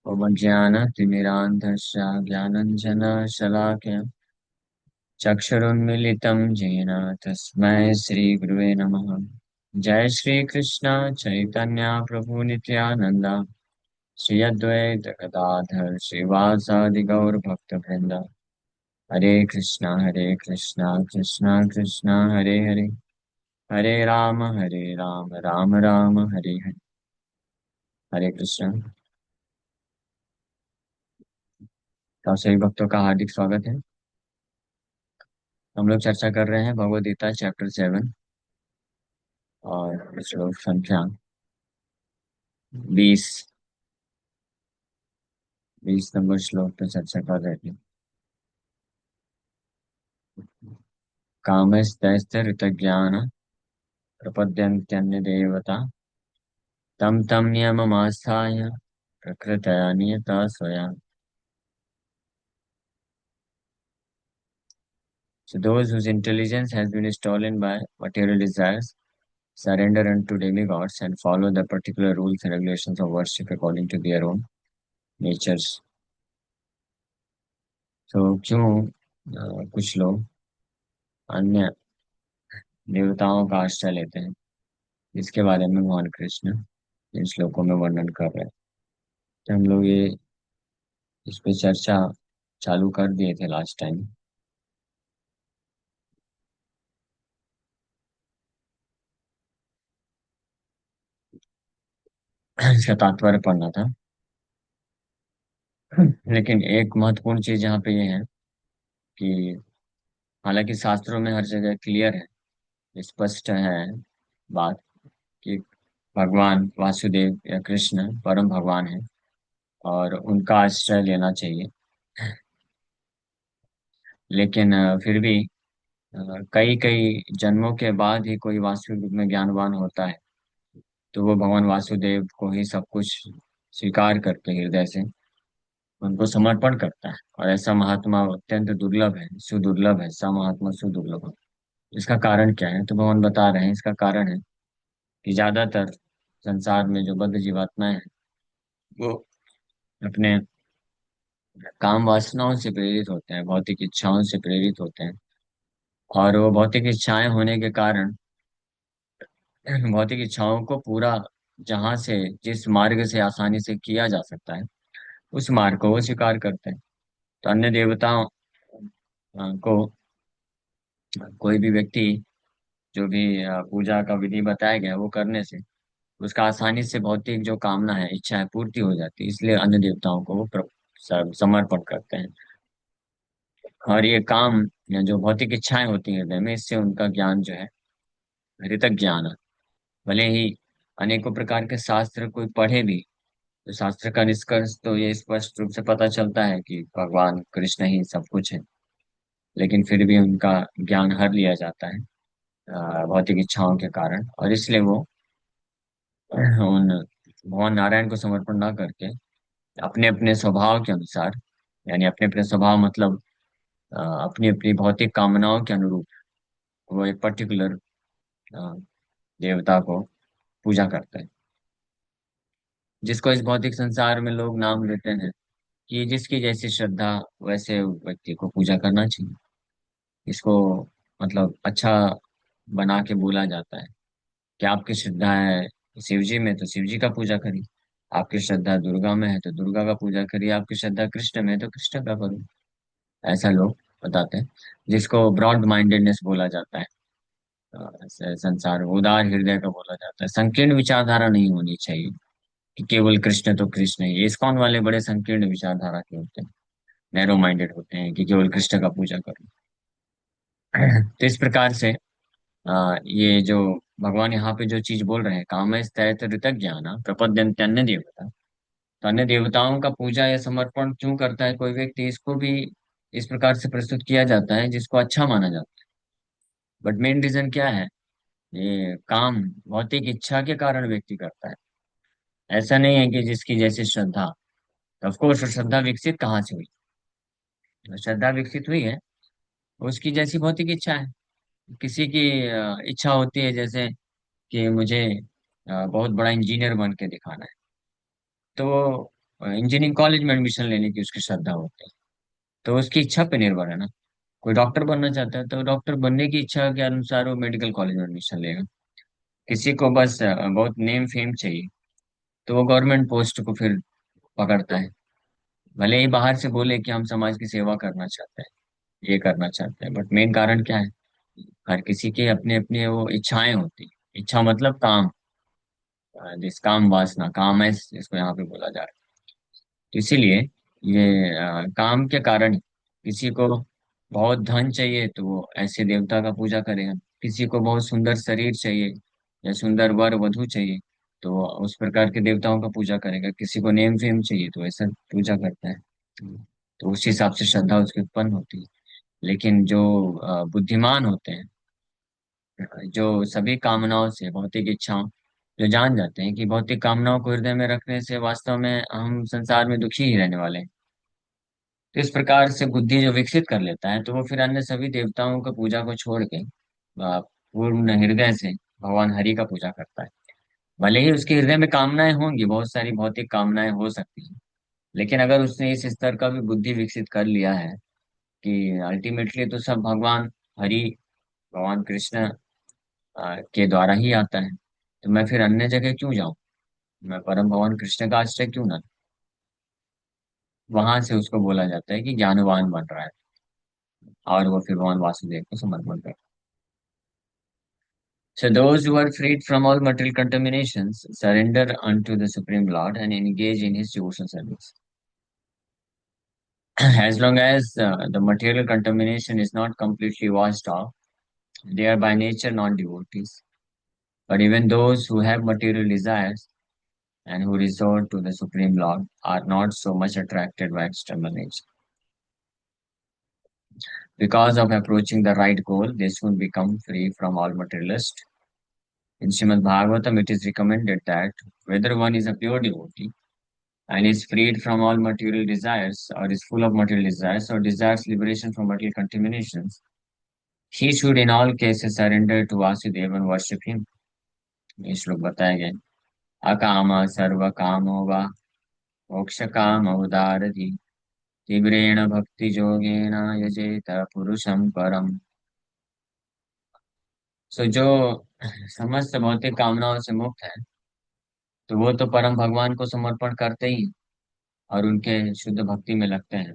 उपज्ञानतिमिरान्धस्य ज्ञानञ्जनशलाकया चक्षुरुन्मीलितं येन तस्मै श्रीगुरुवे नमः। जय श्रीकृष्ण चैतन्य प्रभु नित्यानन्द श्री अद्वैत गदाधर श्रीवासादि गौरभक्तवृन्द। हरे कृष्णा कृष्णा कृष्णा हरे हरे, हरे राम राम राम हरे हरे। हरे कृष्ण। तो सभी भक्तों का हार्दिक स्वागत है। हम लोग चर्चा कर रहे हैं भगवद गीता चैप्टर 7 और श्लोक संख्या 20। 20 नंबर श्लोक पे चर्चा कर रहे थे। कामस्तैस्तरितज्ञान प्रपद्यन्त्यन्य देवता तम तम नियममास्थाय प्रकृतया नियता स्वया। So those whose intelligence has been stolen by material desires surrender unto demigods and follow the particular rules and regulations of worship according to their own natures. तो क्यों कुछ लोग अन्य देवताओं का आश्रय लेते हैं, इसके बारे में भगवान कृष्ण इन श्लोकों में वर्णन कर रहे हैं। तो हम लोग ये इस पे चर्चा चालू कर दिए थे लास्ट टाइम। इसका तात्पर्य पढ़ना था। लेकिन एक महत्वपूर्ण चीज यहाँ पे ये है कि हालांकि शास्त्रों में हर जगह क्लियर है, स्पष्ट है बात कि भगवान वासुदेव या कृष्ण परम भगवान है और उनका आश्रय लेना चाहिए। लेकिन फिर भी कई कई जन्मों के बाद ही कोई वास्तविक रूप में ज्ञानवान होता है, तो वो भगवान वासुदेव को ही सब कुछ स्वीकार करके हृदय से उनको समर्पण करता है। और ऐसा महात्मा अत्यंत दुर्लभ है, सुदुर्लभ है, सा महात्मा सुदुर्लभ है। इसका कारण क्या है? तो भगवान बता रहे हैं, इसका कारण है कि ज्यादातर संसार में जो बद्ध जीवात्माएं हैं वो अपने काम वासनाओं से प्रेरित होते हैं, भौतिक इच्छाओं से प्रेरित होते हैं। और वो भौतिक इच्छाएं होने के कारण भौतिक इच्छाओं को पूरा, जहां से जिस मार्ग से आसानी से किया जा सकता है उस मार्ग को वो स्वीकार करते हैं। तो अन्य देवताओं को कोई भी व्यक्ति जो भी पूजा का विधि बताया गया है, वो करने से उसका आसानी से भौतिक जो कामना है, इच्छा है, पूर्ति हो जाती है। इसलिए अन्य देवताओं को वो समर्पण करते हैं। और ये काम या जो भौतिक इच्छाएं होती हैं हृदय में, इससे उनका ज्ञान जो है हृतक ज्ञान है। भले ही अनेकों प्रकार के शास्त्र कोई पढ़े भी, तो शास्त्र का निष्कर्ष तो ये स्पष्ट रूप से पता चलता है कि भगवान कृष्ण ही सब कुछ है। लेकिन फिर भी उनका ज्ञान हर लिया जाता है भौतिक इच्छाओं के कारण। और इसलिए वो उन भगवान नारायण को समर्पण ना करके अपने अपने स्वभाव के अनुसार, यानी अपने अपने स्वभाव मतलब अपनी अपनी भौतिक कामनाओं के अनुरूप वो एक पर्टिकुलर देवता को पूजा करते हैं, जिसको इस भौतिक संसार में लोग नाम देते हैं कि जिसकी जैसी श्रद्धा वैसे व्यक्ति को पूजा करना चाहिए। इसको मतलब अच्छा बना के बोला जाता है कि आपकी श्रद्धा है शिव जी में तो शिव जी का पूजा करिए, आपकी श्रद्धा दुर्गा में है तो दुर्गा का पूजा करिए, आपकी श्रद्धा कृष्ण में है तो कृष्ण का करो। ऐसा लोग बताते हैं, जिसको ब्रॉड माइंडेडनेस बोला जाता है। संसार उदार हृदय का बोला जाता है। संकीर्ण विचारधारा नहीं होनी चाहिए कि केवल कृष्ण तो कृष्ण है। ये इस्कॉन वाले बड़े संकीर्ण विचारधारा के होते हैं, नैरो माइंडेड होते हैं कि केवल कृष्ण का पूजा करो। तो इस प्रकार से ये जो भगवान यहाँ पे जो चीज बोल रहे हैं, काम ऋतक ज्ञान प्रपद्यन्ते अन्य देवता, तो अन्य देवताओं का पूजा या समर्पण क्यों करता है कोई व्यक्ति, इसको भी इस प्रकार से प्रस्तुत किया जाता है जिसको अच्छा माना जाता है। बट मेन रीजन क्या है? ये काम भौतिक इच्छा के कारण व्यक्ति करता है। ऐसा नहीं है कि जिसकी जैसी श्रद्धा। ऑफ कोर्स श्रद्धा विकसित कहाँ से हुई? श्रद्धा विकसित हुई है उसकी जैसी भौतिक इच्छा है। किसी की इच्छा होती है जैसे कि मुझे बहुत बड़ा इंजीनियर बन के दिखाना है, तो इंजीनियरिंग कॉलेज में एडमिशन लेने की उसकी श्रद्धा होती है। तो उसकी इच्छा पे निर्भर है ना। कोई डॉक्टर बनना चाहता है तो डॉक्टर बनने की इच्छा के अनुसार वो मेडिकल कॉलेज में एडमिशन लेगा। किसी को बस बहुत नेम फेम चाहिए तो वो गवर्नमेंट पोस्ट को फिर पकड़ता है। भले ही बाहर से बोले कि हम समाज की सेवा करना चाहते हैं, ये करना चाहते हैं, बट मेन कारण क्या है? हर किसी के अपने अपने वो इच्छाएं होती हैं। इच्छा मतलब काम, जिस काम वासना काम है इसको यहाँ पे बोला जा रहा है। तो इसीलिए ये काम के कारण किसी को बहुत धन चाहिए तो वो ऐसे देवता का पूजा करेगा। किसी को बहुत सुंदर शरीर चाहिए या सुंदर वर वधु चाहिए तो वो उस प्रकार के देवताओं का पूजा करेगा। किसी को नेम फेम चाहिए तो ऐसा पूजा करता है। तो उस हिसाब से श्रद्धा उसकी उत्पन्न होती है। लेकिन जो बुद्धिमान होते हैं, जो सभी कामनाओं से भौतिक इच्छाओं, जो जान जाते हैं कि भौतिक कामनाओं को हृदय में रखने से वास्तव में हम संसार में दुखी ही रहने वाले हैं, तो इस प्रकार से बुद्धि जो विकसित कर लेता है तो वो फिर अन्य सभी देवताओं का पूजा को छोड़ के पूर्ण हृदय से भगवान हरि का पूजा करता है। भले ही उसके हृदय में कामनाएं होंगी, बहुत सारी भौतिक कामनाएं हो सकती हैं, लेकिन अगर उसने इस स्तर का भी बुद्धि विकसित कर लिया है कि अल्टीमेटली तो सब भगवान हरि, भगवान कृष्ण के द्वारा ही आता है, तो मैं फिर अन्य जगह क्यों जाऊं? मैं परम भगवान कृष्ण का आश्रय क्यों ना? वहां से उसको बोला जाता है कि ज्ञानवान बन रहा है, और वो फिर भगवान वासुदेव को समर्पण करता है। So those who are freed from all material contaminations surrender unto the Supreme Lord and engage in His devotional service. As long as the material contamination is not completely washed off, they are by nature non-devotees. But even those who have material desires and who resort to the Supreme Lord are not so much attracted by external nature. Because of approaching the right goal, they soon become free from all materialist. In Srimad Bhagavatam, it is recommended that whether one is a pure devotee and is freed from all material desires, or is full of material desires, or desires liberation from material contaminations, he should in all cases surrender to Vasudeva and worship him. ये श्लोक बताया गया है। अकाम सर्व कामो वा मोक्ष काम उदारधि तीव्रेण भक्ति जोगेन यजेत पुरुषम परम। सो जो समस्त भौतिक कामनाओं से मुक्त है तो वो तो परम भगवान को समर्पण करते ही और उनके शुद्ध भक्ति में लगते हैं।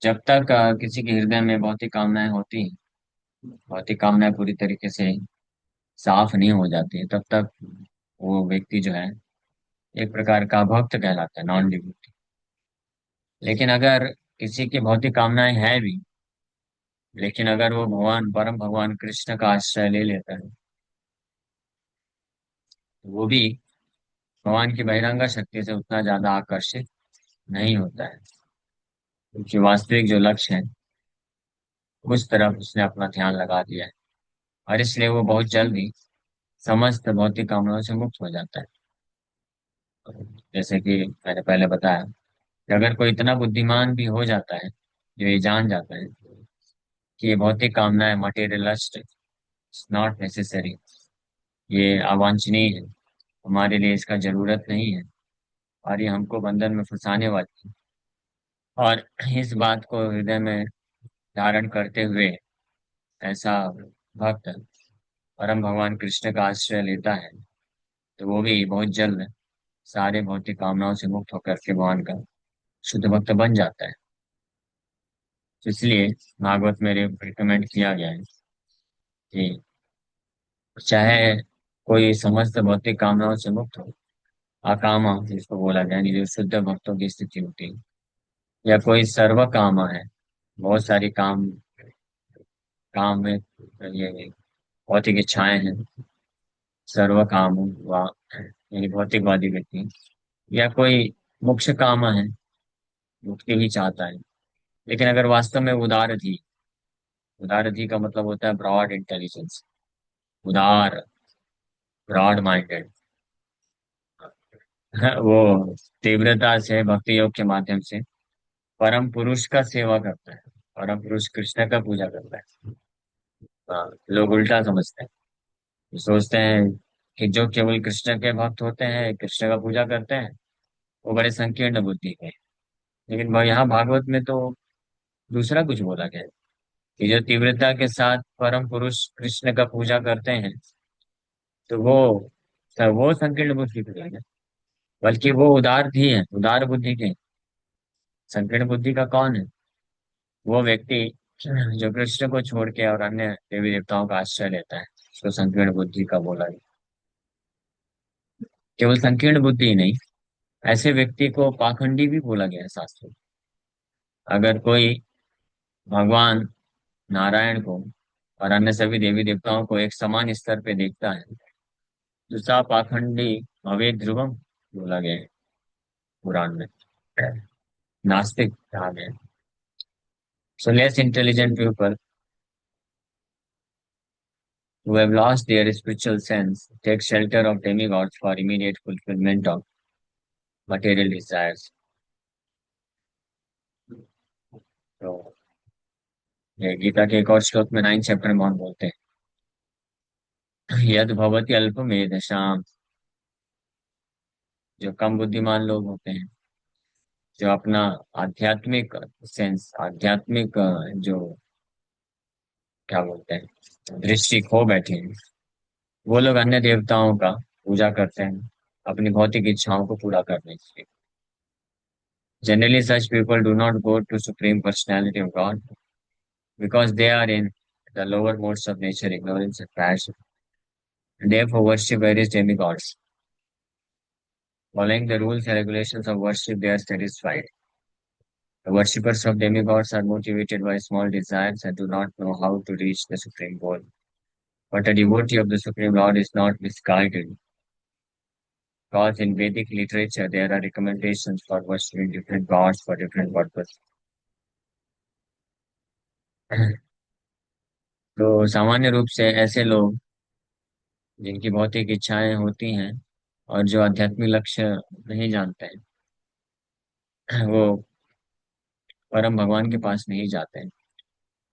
जब तक किसी के हृदय में भौतिक कामनाएं होती हैं, भौतिक कामनाएं पूरी तरीके से साफ नहीं हो जाती तब तक वो व्यक्ति जो है एक प्रकार का भक्त कहलाता है, नॉन डिवोटी। लेकिन अगर किसी की भौतिक कामनाएं हैं भी, लेकिन अगर वो भगवान परम भगवान कृष्ण का आश्रय ले लेता है तो वो भी भगवान की बहिरंगा शक्ति से उतना ज्यादा आकर्षित नहीं होता है, क्योंकि वास्तविक जो लक्ष्य है उस तरफ उसने अपना ध्यान लगा दिया है। और इसलिए वो बहुत जल्द ही समस्त भौतिक कामनाओं से मुक्त हो जाता है। जैसे कि मैंने पहले बताया कि अगर कोई इतना बुद्धिमान भी हो जाता है जो ये जान जाता है कि ये भौतिक कामनाएं मटेरियलिस्ट नॉट नेसेसरी, ये अवांछनीय है, हमारे लिए इसका जरूरत नहीं है और ये हमको बंधन में फंसाने वाली है, और इस बात को हृदय में धारण करते हुए ऐसा भक्त परम भगवान कृष्ण का आश्रय लेता है तो वो भी बहुत जल्द सारे भौतिक कामनाओं से मुक्त होकर के भगवान का शुद्ध भक्त बन जाता है। तो इसलिए भागवत में रिकमेंड किया गया है कि चाहे कोई समस्त भौतिक कामनाओं से मुक्त हो, अकामा जिसको बोला जाए, यानी जो शुद्ध भक्तों की स्थिति होती है, या कोई सर्व कामा है, बहुत सारी काम में ये भौतिक इच्छाएं हैं, सर्व काम वा यानी भौतिकवादी व्यक्ति, या कोई मोक्ष कामा है, मुक्ति ही चाहता है, लेकिन अगर वास्तव में उदार थी का मतलब होता है ब्रॉड इंटेलिजेंस, उदार, ब्रॉड माइंडेड, वो तीव्रता से भक्ति योग के माध्यम से परम पुरुष का सेवा करता है, परम पुरुष कृष्ण का पूजा करता है। हाँ, लोग उल्टा समझते हैं, सोचते हैं कि जो केवल कृष्ण के भक्त होते हैं, कृष्ण का पूजा करते हैं, वो बड़े संकीर्ण बुद्धि के हैं। लेकिन यहाँ भागवत में तो दूसरा कुछ बोला गया है कि जो तीव्रता के साथ परम पुरुष कृष्ण का पूजा करते हैं, तो वो संकीर्ण बुद्धि के हैं, बल्कि वो उदार भी है, उदार बुद्धि के हैं। संकीर्ण बुद्धि का कौन है? वो व्यक्ति जो कृष्ण को छोड़ के और अन्य देवी देवताओं का आश्रय लेता है, उसको संकीर्ण बुद्धि का बोला गया। केवल संकीर्ण बुद्धि ही नहीं, ऐसे व्यक्ति को पाखंडी भी बोला गया है शास्त्रों में। अगर कोई भगवान नारायण को और अन्य सभी देवी देवताओं को एक समान स्तर पे देखता है, तो सा पाखंडी भवेत् ध्रुवम बोला गया है पुराण में, नास्तिक कहा गया है। So less intelligent people who have lost their spiritual sense take shelter of demigods for immediate fulfillment of material desires. तो ये गीता के एक और श्लोक में 9 चैप्टर में भगवान बोलते हैं, यद भवति अल्पमेधसाम, जो कम बुद्धिमान लोग होते हैं, जो अपना आध्यात्मिक सेंस, आध्यात्मिक जो क्या बोलते हैं दृष्टि खो बैठे हैं, वो लोग अन्य देवताओं का पूजा करते हैं अपनी भौतिक इच्छाओं को पूरा करने के लिए। Generally, such people do not go to Supreme Personality of God because they are in the lower modes of nature, ignorance and passion. Therefore, worship various demigods. Following the rules and regulations of worship, they are satisfied. The worshippers of demigods are motivated by small desires and do not know how to reach the supreme goal. But a devotee of the Supreme Lord is not misguided, because in Vedic literature there are recommendations for worshipping different gods for different purposes. तो सामान्य रूप से ऐसे लोग जिनकी भौतिक इच्छाएं होती हैं और जो आध्यात्मिक लक्ष्य नहीं जानते हैं, वो परम भगवान के पास नहीं जाते हैं,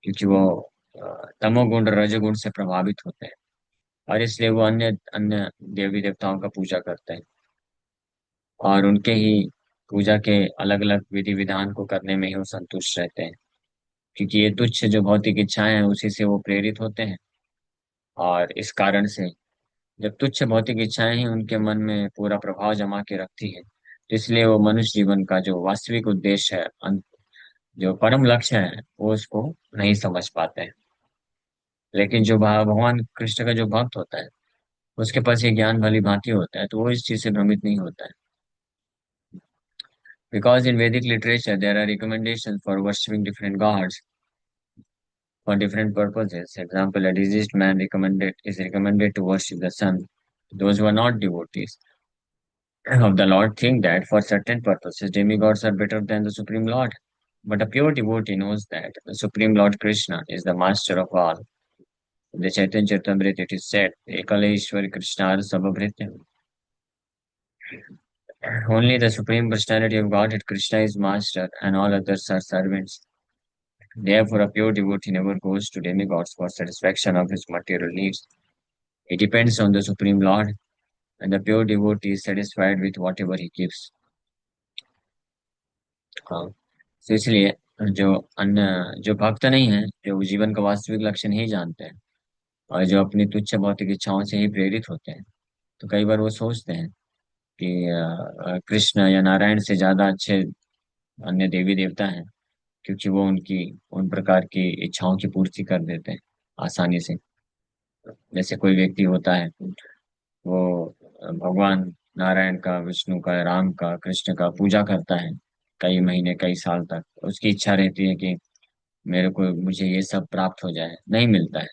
क्योंकि वो तमोगुण रजोगुण से प्रभावित होते हैं, और इसलिए वो अन्य अन्य देवी देवताओं का पूजा करते हैं और उनके ही पूजा के अलग अलग विधि विधान को करने में ही वो संतुष्ट रहते हैं, क्योंकि ये तुच्छ जो भौतिक इच्छाएं हैं उसी से वो प्रेरित होते हैं। और इस कारण से जब तुच्छ भौतिक इच्छाएं ही उनके मन में पूरा प्रभाव जमा के रखती है, तो इसलिए वो मनुष्य जीवन का जो वास्तविक उद्देश्य है, जो परम लक्ष्य है, वो उसको नहीं समझ पाते हैं। लेकिन जो भगवान कृष्ण का जो भक्त होता है, उसके पास ये ज्ञान भली भांति होता है, तो वो इस चीज से भ्रमित नहीं होता है। बिकॉज इन वैदिक literature there are recommendation for worshipping different God's for different purposes. Example, a diseased man recommended is recommended to worship the sun. Those who are not devotees of the Lord think that for certain purposes demigods are better than the Supreme Lord. But a pure devotee knows that the Supreme Lord Krishna is the master of all. In the Chaitanya Charitamrita it is said, Ekale Ishwar Krishna Sabhabhrityam. Only the Supreme Personality of Godhead Krishna is master and all others are servants. Therefore, a pure devotee never goes to demigods for satisfaction of his material needs. He depends on the Supreme Lord, and the pure devotee is satisfied with whatever he gives. हाँ, तो इसलिए जो अन्य जो भक्त नहीं है, जो जीवन का वास्तविक लक्ष्य नहीं जानते हैं और जो अपनी तुच्छ भौतिक इच्छाओं से ही प्रेरित होते हैं, तो कई बार वो सोचते हैं कि कृष्ण या नारायण से ज्यादा अच्छे अन्य देवी देवता हैं, क्योंकि वो उनकी उन प्रकार की इच्छाओं की पूर्ति कर देते हैं आसानी से। जैसे कोई व्यक्ति होता है, वो भगवान नारायण का, विष्णु का, राम का, कृष्ण का पूजा करता है कई महीने कई साल तक, उसकी इच्छा रहती है कि मेरे को मुझे ये सब प्राप्त हो जाए, नहीं मिलता है।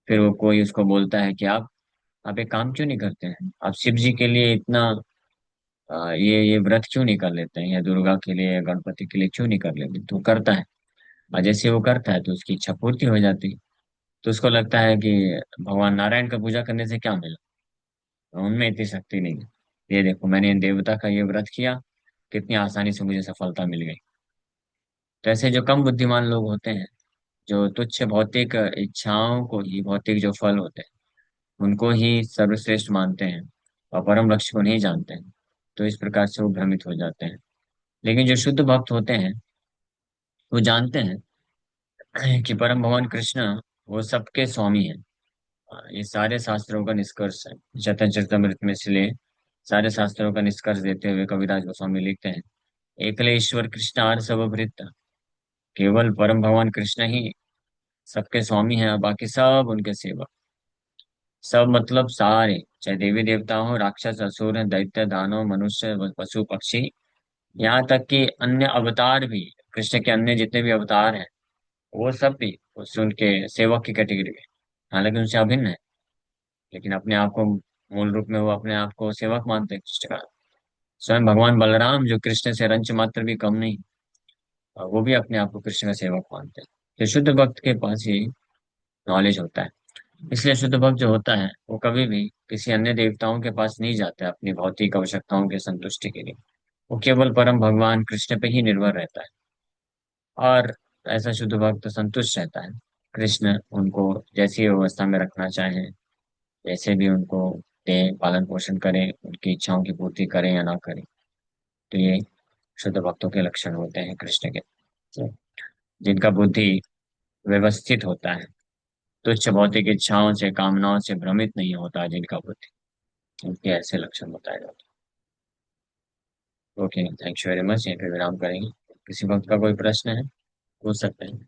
फिर वो कोई उसको बोलता है कि आप एक काम क्यों नहीं करते हैं, आप शिव जी के लिए इतना ये व्रत क्यों नहीं कर लेते हैं, या दुर्गा के लिए या गणपति के लिए क्यों नहीं कर लेते, तो वो करता है। और जैसे वो करता है तो उसकी इच्छा पूर्ति हो जाती है। तो उसको लगता है कि भगवान नारायण का पूजा करने से क्या मिला, उनमें इतनी शक्ति नहीं है। ये देखो, मैंने इन देवता का ये व्रत किया, कितनी आसानी से मुझे सफलता मिल गई। तो ऐसे जो कम बुद्धिमान लोग होते हैं, जो तुच्छ भौतिक इच्छाओं को ही, भौतिक जो फल होते हैं उनको ही सर्वश्रेष्ठ मानते हैं और परम लक्ष्य को नहीं जानते हैं, तो इस प्रकार से वो भ्रमित हो जाते हैं। लेकिन जो शुद्ध भक्त होते हैं, वो जानते हैं कि परम भगवान कृष्ण वो सबके स्वामी हैं। ये सारे शास्त्रों का निष्कर्ष है। चैतन्य चरितमृत में इसलिए सारे शास्त्रों का निष्कर्ष देते हुए कविराज गोस्वामी लिखते हैं, एकले ईश्वर कृष्ण आर सब भृत। केवल परम भगवान कृष्ण ही सबके स्वामी हैं और बाकी सब उनके सेवक। सब मतलब सारे, चाहे देवी देवता हो, राक्षस असुर दैत्य दानव मनुष्य पशु पक्षी, यहाँ तक कि अन्य अवतार भी, कृष्ण के अन्य जितने भी अवतार हैं, वो सब भी उस उनके सेवक की कैटेगरी में, हालांकि उनसे अभिन्न है, लेकिन अपने आप को मूल रूप में वो अपने आप को सेवक मानते हैं कृष्ण का। स्वयं भगवान बलराम जो कृष्ण से रंच मात्र भी कम नहीं, और वो भी अपने आप को कृष्ण का सेवक मानते हैं। तो शुद्ध भक्त के पास ही नॉलेज होता है। इसलिए शुद्ध भक्त जो होता है वो कभी भी किसी अन्य देवताओं के पास नहीं जाता है अपनी भौतिक आवश्यकताओं की संतुष्टि के लिए। वो केवल परम भगवान कृष्ण पे ही निर्भर रहता है। और ऐसा शुद्ध भक्त संतुष्ट रहता है। कृष्ण उनको जैसी अवस्था में रखना चाहे, जैसे भी उनको दें, पालन पोषण करें, उनकी इच्छाओं की पूर्ति करें या ना करें। तो ये शुद्ध भक्तों के लक्षण होते हैं कृष्ण के, जिनका बुद्धि व्यवस्थित होता है, तुच्छ भौतिक इच्छाओं से कामनाओं से भ्रमित नहीं होता, जिनका बुद्धि, उनके ऐसे लक्षण बताए जाते हैं। Okay, thank you very much, यहीं पे विराम करेंगे। किसी वक्त का कोई प्रश्न है, पूछ सकते हैं।